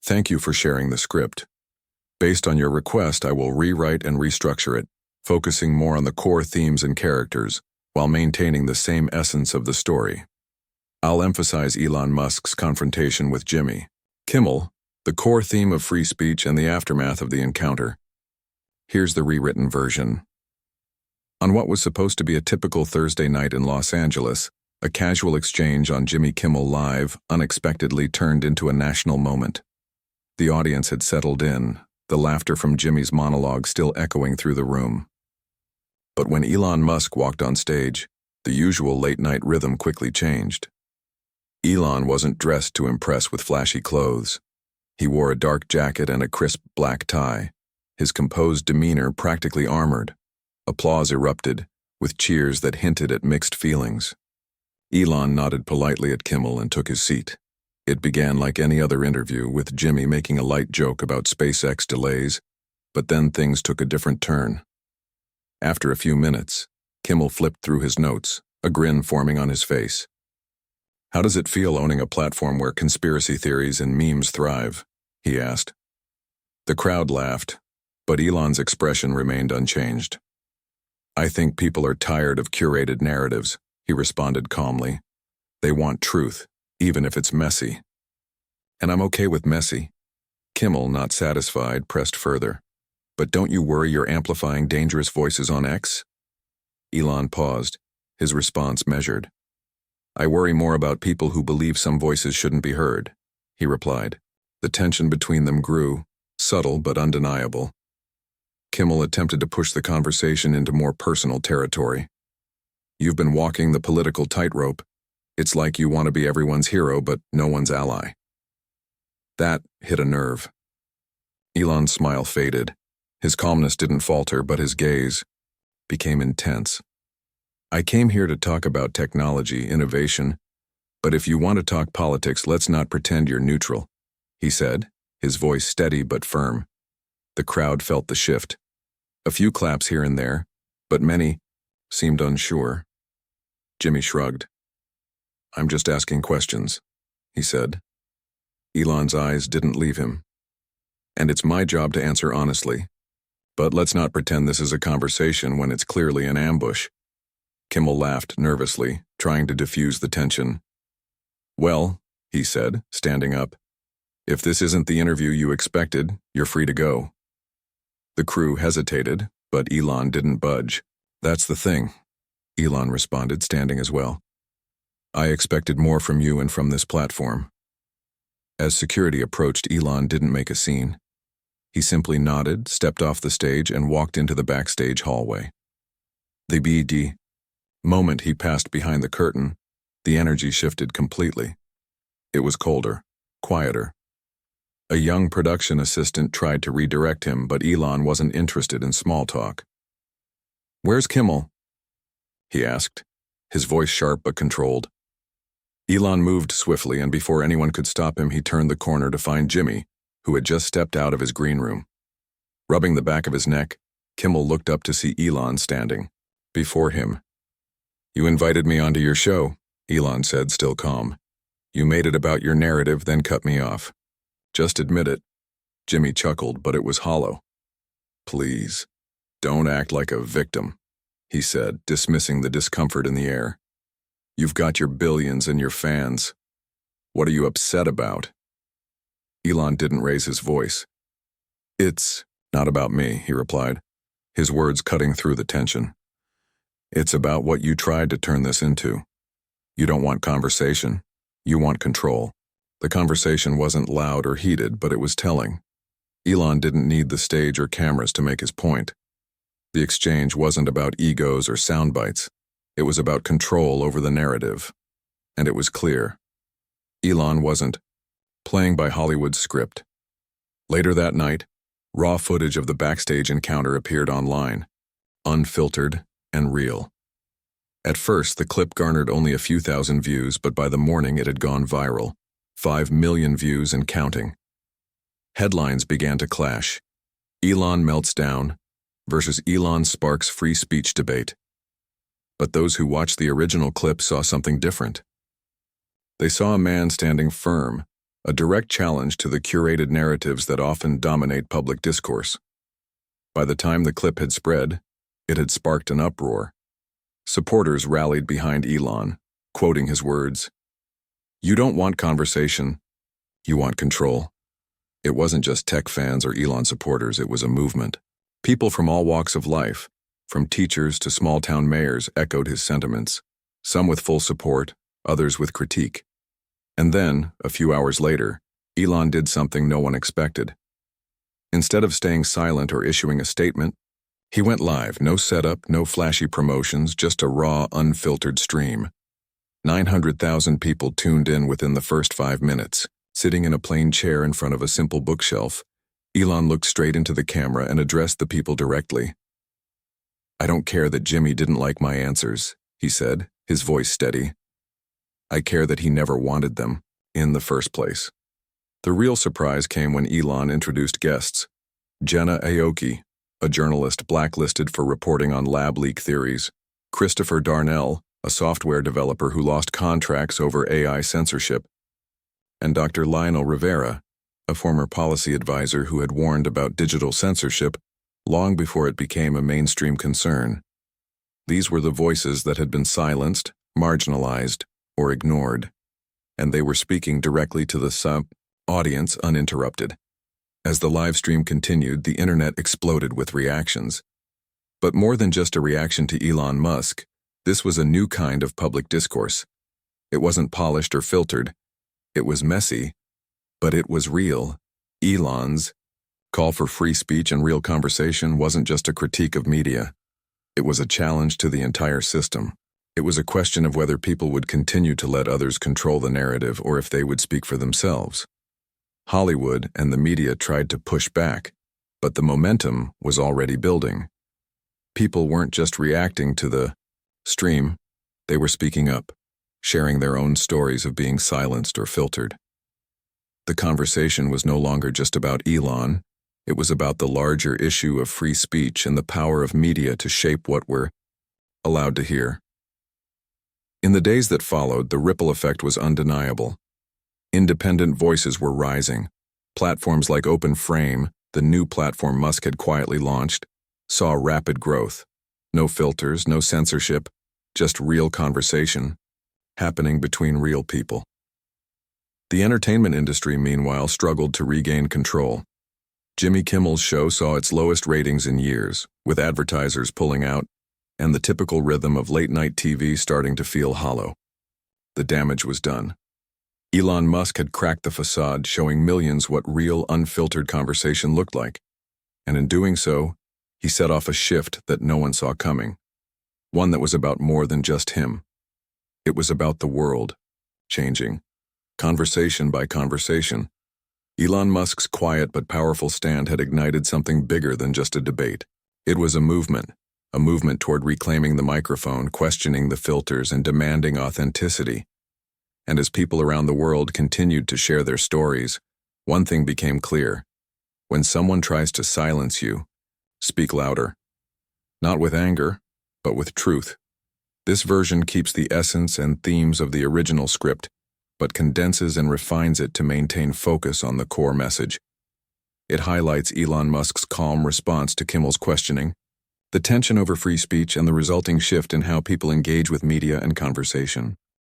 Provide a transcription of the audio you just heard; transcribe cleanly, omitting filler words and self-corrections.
Thank you for sharing the script. Based on your request, I will rewrite and restructure it, focusing more on the core themes and characters, while maintaining the same essence of the story. I'll emphasize Elon Musk's confrontation with Jimmy Kimmel, the core theme of free speech and the aftermath of the encounter. Here's the rewritten version. On what was supposed to be a typical Thursday night in Los Angeles, a casual exchange on Jimmy Kimmel Live unexpectedly turned into a national moment. The audience had settled in, the laughter from Jimmy's monologue still echoing through the room. But when Elon Musk walked on stage, the usual late-night rhythm quickly changed. Elon wasn't dressed to impress with flashy clothes. He wore a dark jacket and a crisp black tie, his composed demeanor practically armored. Applause erupted, with cheers that hinted at mixed feelings. Elon nodded politely at Kimmel and took his seat. It began like any other interview, with Jimmy making a light joke about SpaceX delays, but then things took a different turn. After a few minutes, Kimmel flipped through his notes, a grin forming on his face. "How does it feel owning a platform where conspiracy theories and memes thrive?" he asked. The crowd laughed, but Elon's expression remained unchanged. "I think people are tired of curated narratives," he responded calmly. "They want truth, even if it's messy. And I'm okay with messy." Kimmel, not satisfied, pressed further. "But don't you worry you're amplifying dangerous voices on X?" Elon paused, his response measured. "I worry more about people who believe some voices shouldn't be heard," he replied. The tension between them grew, subtle but undeniable. Kimmel attempted to push the conversation into more personal territory. "You've been walking the political tightrope. It's like you want to be everyone's hero but no one's ally." That hit a nerve. Elon's smile faded. His calmness didn't falter, but his gaze became intense. "I came here to talk about technology, innovation, but if you want to talk politics, let's not pretend you're neutral," he said, his voice steady but firm. The crowd felt the shift. A few claps here and there, but many seemed unsure. Jimmy shrugged. "I'm just asking questions," he said. Elon's eyes didn't leave him. "And it's my job to answer honestly. But let's not pretend this is a conversation when it's clearly an ambush." Kimmel laughed nervously, trying to diffuse the tension. "Well," he said, standing up, "if this isn't the interview you expected, you're free to go." The crew hesitated, but Elon didn't budge. "That's the thing," Elon responded, standing as well. "I expected more from you and from this platform." As security approached, Elon didn't make a scene. He simply nodded, stepped off the stage, and walked into the backstage hallway. The moment he passed behind the curtain, the energy shifted completely. It was colder, quieter. A young production assistant tried to redirect him, but Elon wasn't interested in small talk. "Where's Kimmel?" he asked, his voice sharp but controlled. Elon moved swiftly, and before anyone could stop him, he turned the corner to find Jimmy, who had just stepped out of his green room. Rubbing the back of his neck, Kimmel looked up to see Elon standing before him. "You invited me onto your show," Elon said, still calm. "You made it about your narrative, then cut me off. Just admit it." Jimmy chuckled, but it was hollow. "Please, don't act like a victim," he said, dismissing the discomfort in the air. "You've got your billions and your fans. What are you upset about?" Elon didn't raise his voice. "It's not about me," he replied, his words cutting through the tension. "It's about what you tried to turn this into. You don't want conversation. You want control." The conversation wasn't loud or heated, but it was telling. Elon didn't need the stage or cameras to make his point. The exchange wasn't about egos or sound bites. It was about control over the narrative. And it was clear. Elon wasn't playing by Hollywood's script. Later that night, raw footage of the backstage encounter appeared online, unfiltered and real. At first, the clip garnered only a few thousand views, but by the morning it had gone viral. 5 million views and counting. Headlines began to clash. Elon melts down versus Elon sparks free speech debate. But those who watched the original clip saw something different. They saw a man standing firm, a direct challenge to the curated narratives that often dominate public discourse. By the time the clip had spread, it had sparked an uproar. Supporters rallied behind Elon, quoting his words, "You don't want conversation, you want control." It wasn't just tech fans or Elon supporters, it was a movement. People from all walks of life, from teachers to small-town mayors, echoed his sentiments, some with full support, others with critique. And then, a few hours later, Elon did something no one expected. Instead of staying silent or issuing a statement, he went live, no setup, no flashy promotions, just a raw, unfiltered stream. 900,000 people tuned in within the first 5 minutes. Sitting in a plain chair in front of a simple bookshelf, Elon looked straight into the camera and addressed the people directly. "I don't care that Jimmy didn't like my answers," he said, his voice steady. "I care that he never wanted them, in the first place." The real surprise came when Elon introduced guests. Jenna Aoki, a journalist blacklisted for reporting on lab leak theories, Christopher Darnell, a software developer who lost contracts over AI censorship, and Dr. Lionel Rivera, a former policy advisor who had warned about digital censorship long before it became a mainstream concern. These were the voices that had been silenced, marginalized, or ignored, and they were speaking directly to the audience uninterrupted. As the live stream continued, the internet exploded with reactions. But more than just a reaction to Elon Musk, this was a new kind of public discourse. It wasn't polished or filtered. It was messy, but it was real. Elon's call for free speech and real conversation wasn't just a critique of media. It was a challenge to the entire system. It was a question of whether people would continue to let others control the narrative or if they would speak for themselves. Hollywood and the media tried to push back, but the momentum was already building. People weren't just reacting to the stream, they were speaking up, sharing their own stories of being silenced or filtered. The conversation was no longer just about Elon, it was about the larger issue of free speech and the power of media to shape what we're allowed to hear. In the days that followed, the ripple effect was undeniable. Independent voices were rising. Platforms like Open Frame, the new platform Musk had quietly launched, saw rapid growth. No filters, no censorship, just real conversation happening between real people. The entertainment industry, meanwhile, struggled to regain control. Jimmy Kimmel's show saw its lowest ratings in years, with advertisers pulling out, and the typical rhythm of late-night TV starting to feel hollow. The damage was done. Elon Musk had cracked the facade, showing millions what real, unfiltered conversation looked like. And in doing so, he set off a shift that no one saw coming. One that was about more than just him. It was about the world changing, conversation by conversation. Elon Musk's quiet but powerful stand had ignited something bigger than just a debate. It was a movement toward reclaiming the microphone, questioning the filters, and demanding authenticity. And as people around the world continued to share their stories, one thing became clear. When someone tries to silence you, speak louder. Not with anger, but with truth. This version keeps the essence and themes of the original script, but condenses and refines it to maintain focus on the core message. It highlights Elon Musk's calm response to Kimmel's questioning, the tension over free speech, and the resulting shift in how people engage with media and conversation.